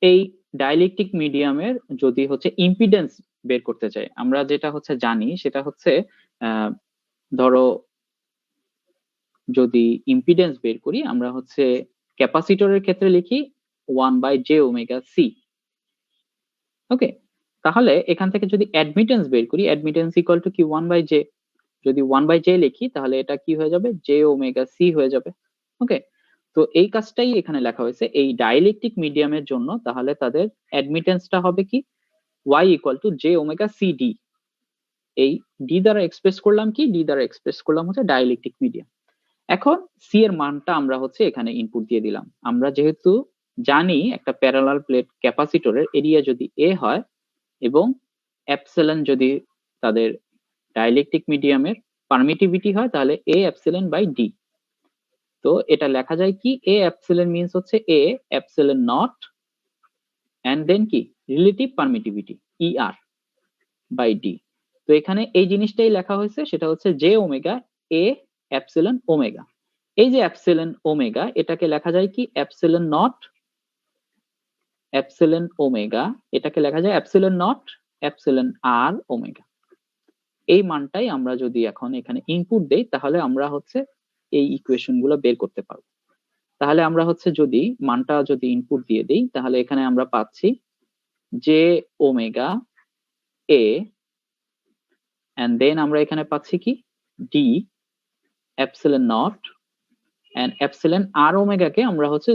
এই ডাইইলেকট্রিক মিডিয়ামের যদি হচ্ছে ইম্পিডেন্স বের করতে চাই, আমরা যেটা হচ্ছে জানি সেটা হচ্ছে ধরো যদি ইম্পিডেন্স বের করি আমরা হচ্ছে ক্যাপাসিটরের ক্ষেত্রে লিখি 1/j⍵c। ওকে, তাহলে এখান থেকে যদি অ্যাডমিটেন্স বের করি, অ্যাডমিটেন্স ইকুয়াল টু কি 1/j। যদি 1/j লিখি তাহলে এটা কি হয়ে যাবে, j⍵c হয়ে যাবে। ওকে, তো এই কাজটাই এখানে লেখা হয়েছে এই ডাইইলেকট্রিক মিডিয়ামের জন্য। তাহলে তাদের অ্যাডমিটেন্সটা হবে কি y ইকুয়াল টু j⍵cd। এই ডি দ্বারা এক্সপ্রেস করলাম কি, ডি দ্বারা এক্সপ্রেস করলাম হচ্ছে ডাইইলেকট্রিক মিডিয়াম। এখন সি এর মানটা আমরা হচ্ছে এখানে ইনপুট দিয়ে দিলাম। আমরা যেহেতু জানি একটা প্যারালাল প্লেট ক্যাপাসিটরের এরিয়া যদি এ হয় এবং এপসিলন যদি তাদের ডাইলেকট্রিক মিডিয়ামের পারমিটিভিটি হয় তাহলে এ এপসিলন বাই ডি। তো এটা লেখা যায় কি, এ এপসিলন মিন্স হচ্ছে A epsilon not and then কি relative permittivity ER by D. তো এখানে এই জিনিসটাই লেখা হয়েছে, সেটা হচ্ছে J omega A epsilon omega. এই যে এপসিলন ওমেগা এটাকে লেখা যায় কি এপসিলন নট এপসিলন ওমেগা, এটাকে লেখা যায় epsilon not epsilon R omega. এই মানটাই আমরা যদি এখন এখানে ইনপুট দেই তাহলে আমরা হচ্ছে এই ইকুয়েশন গুলো বের করতে পারবো। তাহলে আমরা হচ্ছে যদি মানটা যদি ইনপুট দিয়ে দেই তাহলে এখানে আমরা পাচ্ছি J omega A and then আমরা এখানে পাচ্ছি কি D epsilon not and epsilon R ওমেগাকে আমরা হচ্ছে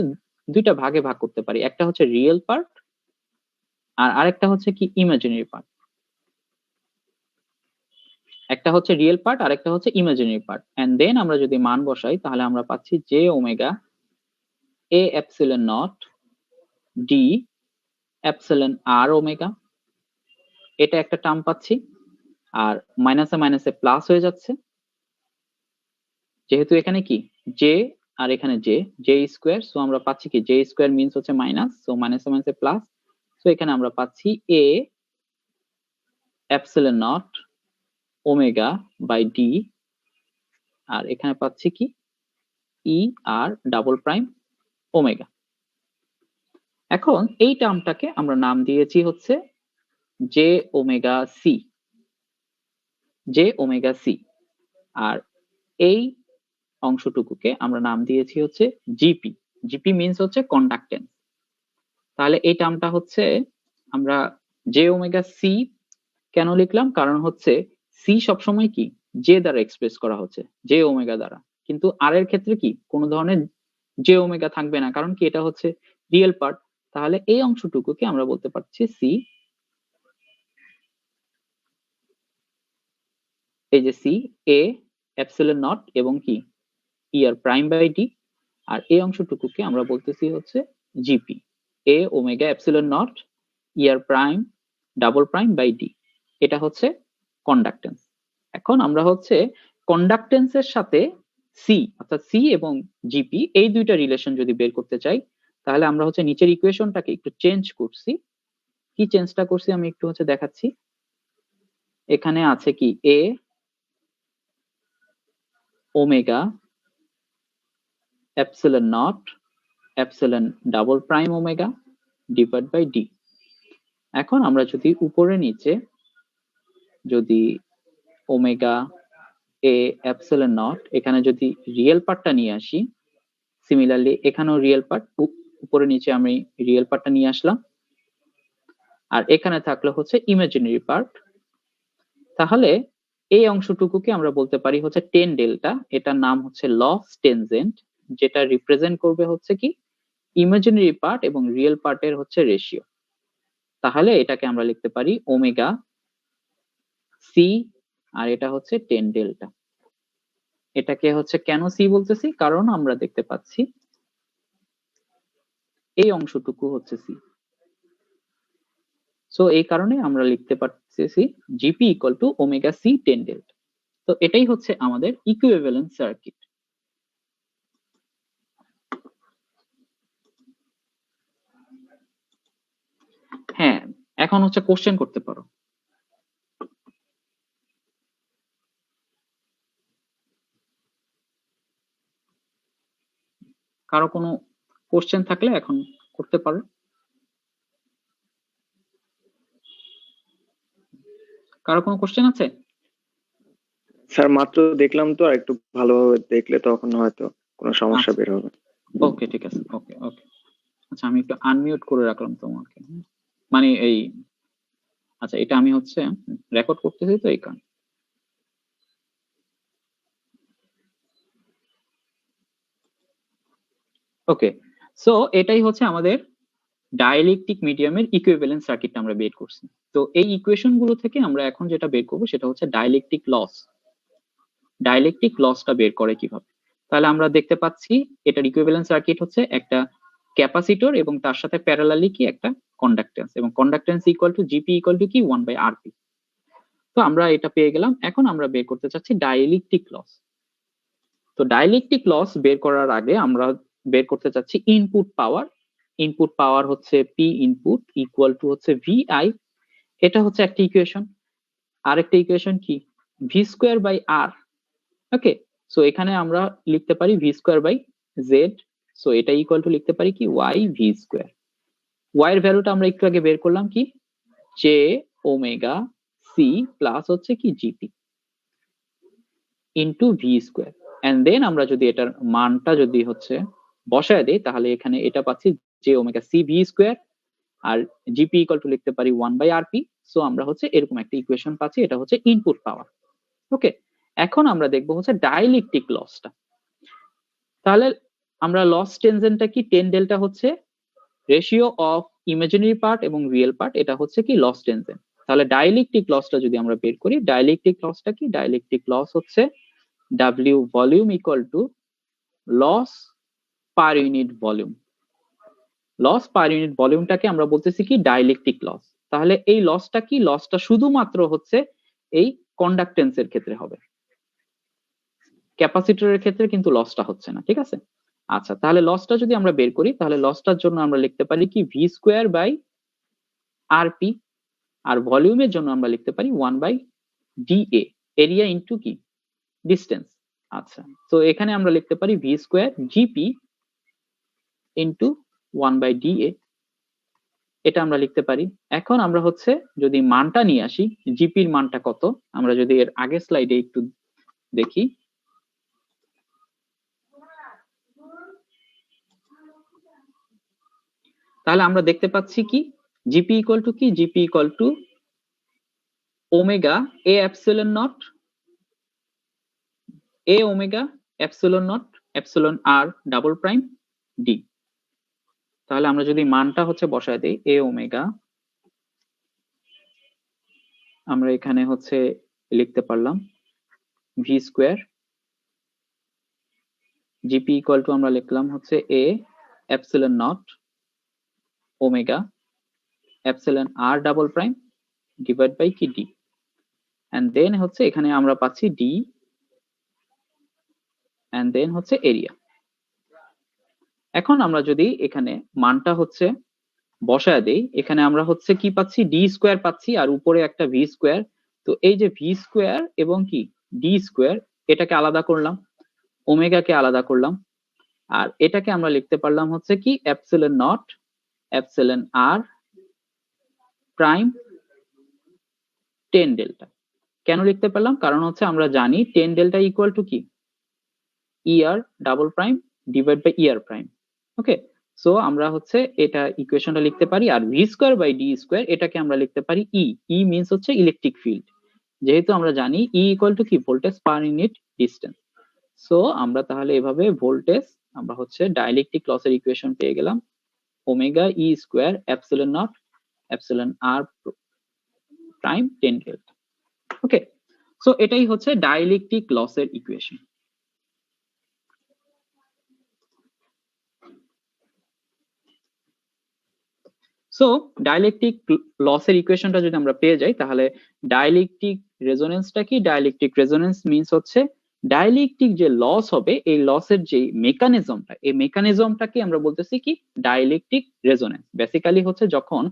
দুইটা ভাগে ভাগ করতে পারি, একটা হচ্ছে রিয়েল পার্ট আর আরেকটা হচ্ছে কি ইমাজিনারি পার্ট। একটা হচ্ছে রিয়েল পার্ট আর একটা হচ্ছে ইমাজিনারি পার্ট, এন্ড দেন আমরা যদি মান বসাই তাহলে আমরা পাচ্ছি J omega A epsilon not D epsilon R omega. এটা একটা টার্ম পাচ্ছি আর মাইনাসে মাইনাসে প্লাস হয়ে যাচ্ছে, যেহেতু এখানে কি জে আর এখানে জে জে স্কোয়ার, সো আমরা পাচ্ছি কি জে স্কোয়ার মিন্স হচ্ছে মাইনাস, সো মাইনাসে মাইনাসে প্লাস, সো এখানে আমরা পাচ্ছি A epsilon not omega by D আর এখানে পাচ্ছি কি E R double prime omega. এখন এই টার্মটাকে আমরা নাম দিয়েছি হচ্ছে J omega C, J omega C, আর এই অংশটুকুকে আমরা নাম দিয়েছি হচ্ছে জিপি। জিপি মিন্স হচ্ছে কন্ডাক্টেন্স। তাহলে এই টার্মটা হচ্ছে আমরা জে ওমেগা সি কেন লিখলাম, কারণ হচ্ছে সি সবসময় কি জে দ্বারা এক্সপ্রেস করা হচ্ছে, জে ওমেগা দ্বারা, কিন্তু আর এর ক্ষেত্রে কি কোনো ধরনের জে ওমেগা থাকবে না, কারণ কি এটা হচ্ছে রিয়েল পার্ট। তাহলে এই অংশটুকুকে আমরা বলতে পারছি সি, এই যে সি এ এপসিলন নট এবং কি ইয়ার প্রাইম বাই ডি, আর এই অংশটুকুকে আমরা বলতেছি হচ্ছে GP A omega epsilon not R prime double prime by D. এটা হচ্ছে কন্ডাক্টেন্স। এখন আমরা হচ্ছে কন্ডাক্টেন্সের সাথে সি অর্থাৎ সি এবং জিপি এই দুইটা রিলেশন যদি বের করতে চাই তাহলে আমরা হচ্ছে নিচের ইকুয়েশনটাকে একটু চেঞ্জ করছি। কি চেঞ্জটা করছি আমি একটু হচ্ছে দেখাচ্ছি। এখানে আছে কি A omega epsilon not epsilon double prime omega divide by D. এখন আমরা যদি উপরে নিচে যদি ওমেগা এ এপসিলন নট এখানে যদি রিয়েল পার্টটা নিয়ে আসি, সিমিলারলি এখানেও রিয়েল পার্ট, উপরে নিচে আমি রিয়েল পার্টটা নিয়ে আসলাম, আর এখানে থাকলো হচ্ছে ইমাজিনারি পার্ট। তাহলে এই অংশটুকুকে আমরা বলতে পারি হচ্ছে টেন ডেল্টা, এটার নাম হচ্ছে লস টেনজেন্ট, যেটা রিপ্রেজেন্ট করবে হচ্ছে কি ইমাজিনারি পার্ট এবং রিয়েল পার্টের হচ্ছে রেশিও। তাহলে এটাকে আমরা লিখতে পারি ওমেগা সি আর এটা হচ্ছে টেন ডেল্টা। এটাকে হচ্ছে কেন সি বলতেছি, কারণ আমরা দেখতে পাচ্ছি এই অংশটুকু হচ্ছে সি, সো এই কারণে আমরা লিখতে পারতেছি GP equal to omega C tan delta. তো এটাই হচ্ছে আমাদের ইকুইভ্যালেন্ট সার্কিট। হ্যাঁ, এখন হচ্ছে কোশ্চেন করতে পারো। কারো কোনো কোশ্চেন থাকলে এখন করতে পারো। কারো কোনো কোশ্চেন আছে? স্যার মাত্র দেখলাম তো, আর একটু ভালোভাবে দেখলে তখন হয়তো কোনো সমস্যা বের হবে। ওকে ঠিক আছে, ওকে ওকে। আচ্ছা আমি একটু আনমিউট করে রাখলাম তোমাকে, মানে এই আচ্ছা এটা আমি হচ্ছে রেকর্ড করতেছি তো এই কারণে। ওকে, সো এটাই হচ্ছে আমাদের ডাইলেকট্রিক মিডিয়ামের ইকুইভ্যালেন্ট সার্কিটটা আমরা বের করছি। তো এই ইকুয়েশন গুলো থেকে আমরা এখন যেটা বের করবো সেটা হচ্ছে ডাইলেকট্রিক লস। ডাইলেকট্রিক লসটা বের করে কিভাবে। তাহলে আমরা দেখতে পাচ্ছি এটার ইকুইভ্যালেন্ট সার্কিট হচ্ছে একটা ক্যাপাসিটর এবং তার সাথে প্যারালালি কি একটা কন্ডাক্টেন্স, এবং conductance equal to GP equal to কি 1/RP। তো আমরা এটা পেয়ে গেলাম। এখন আমরা বের করতে চাচ্ছি ডাইইলেকট্রিক লস। তো ডাইইলেকট্রিক লস বের করার আগে আমরা বের করতে চাচ্ছি ইনপুট পাওয়ার। ইনপুট পাওয়ার হচ্ছে পি ইনপুট ইকুয়াল টু হচ্ছে ভিআই, এটা হচ্ছে একটা ইকুয়েশন। আরেকটা ইকুয়েশন কি V square by R. Okay, so এখানে আমরা লিখতে পারি V square by Z, so এটা ইকুয়াল টু লিখতে পারি কি ওয়াই ভি স্কোয়ার। ওয়াই এর ভ্যালুটা আমরা একটু আগে বের করলাম কি জে ওমেগা সি প্লাস হচ্ছে কি GP into V square, and then আমরা যদি এটার মানটা যদি হচ্ছে বসায় দিই তাহলে এখানে এটা পাচ্ছি J omega C V square, আর জিপি ইকুয়াল টু লিখতে পারি 1/RP। সো আমরা হচ্ছে এরকম একটা ইকুয়েশন পাচ্ছি, এটা হচ্ছে ইনপুট পাওয়ার। ওকে, এখন আমরা দেখবো হচ্ছে ডাইইলেকট্রিক লসটা। তাহলে আমরা লস টেনজেন্টটা কি, টেন ডেল্টা হচ্ছে রেশিও অফ ইমাজিনারি পার্ট এবং রিয়েল পার্ট, এটা হচ্ছে কি লস টেনজেন্ট। তাহলে ডাইইলেকট্রিক লসটা যদি আমরা বের করি, ডাইইলেকট্রিক লসটা কি, ডাইইলেকট্রিক লস হচ্ছে W volume equal to loss per unit volume. Loss per unit ভলিউমটাকে আমরা বলতেছি কি ডাইইলেকট্রিক লস। তাহলে এই লসটা কি, লসটা শুধুমাত্র হচ্ছে এই কন্ডাক্টেন্সের ক্ষেত্রে হবে, ক্যাপাসিটরের ক্ষেত্রে কিন্তু লসটা হচ্ছে না, ঠিক আছে। আচ্ছা, তাহলে লসটা যদি আমরা বের করি তাহলে লসটার জন্য আমরা লিখতে পারি কি ভি স্কোয়ার বাই আরপি, আর ভলিউমের জন্য আমরা লিখতে পারি 1/DA, এরিয়া ইন্টু কি ডিস্টেন্স। আচ্ছা, তো এখানে আমরা লিখতে পারি V square GP into 1/DA, এটা আমরা লিখতে পারি। এখন আমরা হচ্ছে যদি মানটা নিয়ে আসি, জিপির মানটা কত, আমরা যদি এর আগের স্লাইডে একটু দেখি, তাহলে আমরা দেখতে পাচ্ছি কি জিপি ইকুয়াল টু কি, GP equal to omega A epsilon not, A omega epsilon not epsilon R double prime D. তাহলে আমরা যদি মানটা হচ্ছে বসায় দেই এ ওমেগা, আমরা এখানে হচ্ছে লিখতে পারলাম V square, GP equal to আমরা লিখলাম হচ্ছে A epsilon not omega epsilon R double prime divide by কি ডি, এন্ড দেন হচ্ছে এখানে আমরা পাচ্ছি ডি, এন্ড দেন হচ্ছে এরিয়া। এখন আমরা যদি এখানে মানটা হচ্ছে বসায় দেই, এখানে আমরা হচ্ছে কি পাচ্ছি ডি স্কোয়ার পাচ্ছি আর উপরে একটা ভি স্কোয়ার। তো এই যে ভি স্কোয়ার এবং কি ডি স্কোয়ার, এটাকে আলাদা করলাম, ওমেগাকে আলাদা করলাম, আর এটাকে আমরা লিখতে পারলাম হচ্ছে কি epsilon not epsilon R prime 10 delta. কেন লিখতে পারলাম, কারণ হচ্ছে আমরা জানি 10 ডেল্টা ইকুয়াল টু কি ER double prime divide by ER prime. Okay, so আমরা হচ্ছে এটা ইকুয়েশনটা লিখতে পারি, আর V square by D square এটাকে আমরা লিখতে পারি ই। ই মিনস হচ্ছে ইলেকট্রিক ফিল্ড, যেহেতু আমরা জানি ই ইকুয়াল টু কি voltage per unit distance. So আমরা তাহলে এভাবে ভোল্টেজ আমরা হচ্ছে ডাইইলেকট্রিক লসের ইকুয়েশন পেয়ে গেলাম, omega E square epsilon not epsilon R prime 10 delta. Okay, so এটাই হচ্ছে ডাইইলেকট্রিক লসের ইকুয়েশন। সো ডাইইলেকট্রিক লসের ইকুয়েশনটা যদি আমরা পেয়ে যাই তাহলে ডাইইলেকট্রিক রেজোনেন্সটা কি, ডাইইলেকট্রিক রেজোনেন্স মিন্স হচ্ছে ডাইইলেকট্রিক যে লস হবে এই লসের যে মেকানিজমটা, এই মেকানিজমটাকে আমরা বলতেছি কি ডাইইলেকট্রিক রেজোনেন্স। বেসিক্যালি হচ্ছে যখন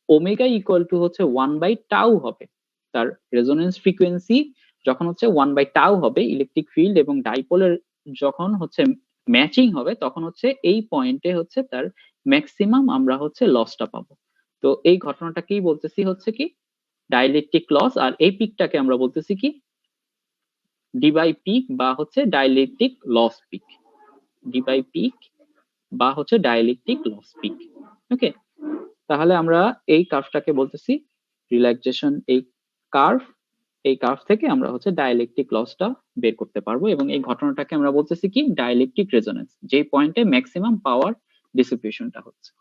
ওমেগা ইকুয়াল টু হচ্ছে 1/টাউ হবে, তার রেজোনেন্স ফ্রিকোয়েন্সি যখন হচ্ছে 1/টাউ হবে, ইলেকট্রিক ফিল্ড এবং ডাইপোলের যখন হচ্ছে ম্যাচিং হবে, তখন হচ্ছে এই পয়েন্টে হচ্ছে তার ম্যাক্সিমাম আমরা হচ্ছে লসটা পাবো। তো এই ঘটনাটাকেই বলতেছি হচ্ছে কি ডাইইলেকট্রিক লস, আর এই পিকটাকে আমরা বলতেছি কি ডি বাই পিক বা হচ্ছে dielectric loss peak, D by peak বা হচ্ছে ডাইইলেকট্রিক লস পিক। ওকে, তাহলে আমরা এই কার্ভটাকে বলতেছি রিল্যাক্সেশন, এই কার্ভ, এই কার্ভ থেকে আমরা হচ্ছে ডাইইলেকট্রিক লসটা বের করতে পারবো, এবং এই ঘটনাটাকে আমরা বলতেছি কি ডাইইলেকট্রিক রেজোনেন্স, যে পয়েন্টে ম্যাক্সিমাম পাওয়ার ডিসিপিয়েশনটা হচ্ছে।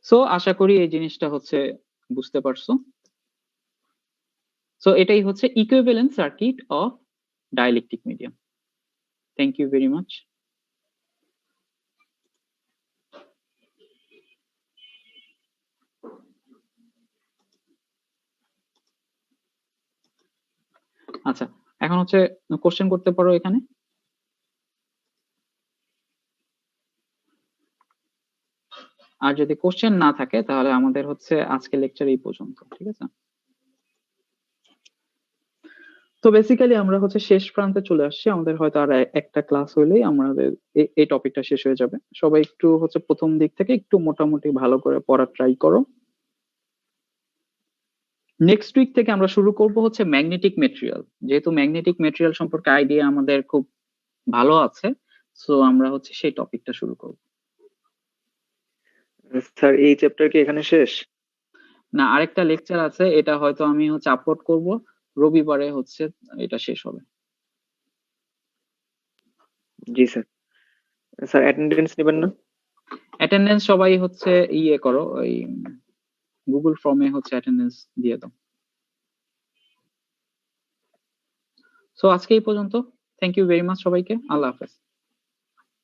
সো আশা করি এই জিনিসটা হচ্ছে বুঝতে পারছো। সো এটাই হচ্ছে equivalent circuit of dielectric medium. Thank you very much. আচ্ছা, এখন হচ্ছে কোশ্চেন করতে পারো এখানে। আর যদি কোশ্চেন না থাকে তাহলে আমাদের হচ্ছে আজকে লেকচার এই পর্যন্ত, ঠিক আছে? তো বেসিক্যালি আমরা হচ্ছে শেষ প্রান্তে চলে আসছি, আমাদের হয়তো আর একটা ক্লাস হইলেই আমাদের এই টপিকটা শেষ হয়ে যাবে। সবাই একটু হচ্ছে প্রথম দিক থেকে একটু মোটামুটি ভালো করে পড়ার ট্রাই করো। নেক্সট উইক থেকে আমরা শুরু করব হচ্ছে ম্যাগনেটিক মেটেরিয়াল। যেহেতু ম্যাগনেটিক মেটেরিয়াল সম্পর্কে আইডিয়া আমাদের খুব ভালো আছে, সো আমরা হচ্ছে সেই টপিকটা শুরু করব। স্যার এই চ্যাপ্টার কি এখানে শেষ? না, আরেকটা লেকচার আছে, এটা হয়তো আমি হচ্ছে আপলোড করব রবিবারে, হচ্ছে এটা শেষ হবে। জি স্যার। স্যার অ্যাটেন্ডেন্স নেবেন না? অ্যাটেন্ডেন্স সবাই হচ্ছে ইয়ে করো, ওই গুগল ফর্মে হচ্ছে অ্যাটেন্ডেন্স দিয়ে দাও। সো আজকে এই পর্যন্ত। থ্যাংক ইউ ভেরি মাচ সবাইকে। আল্লাহ হাফেজ।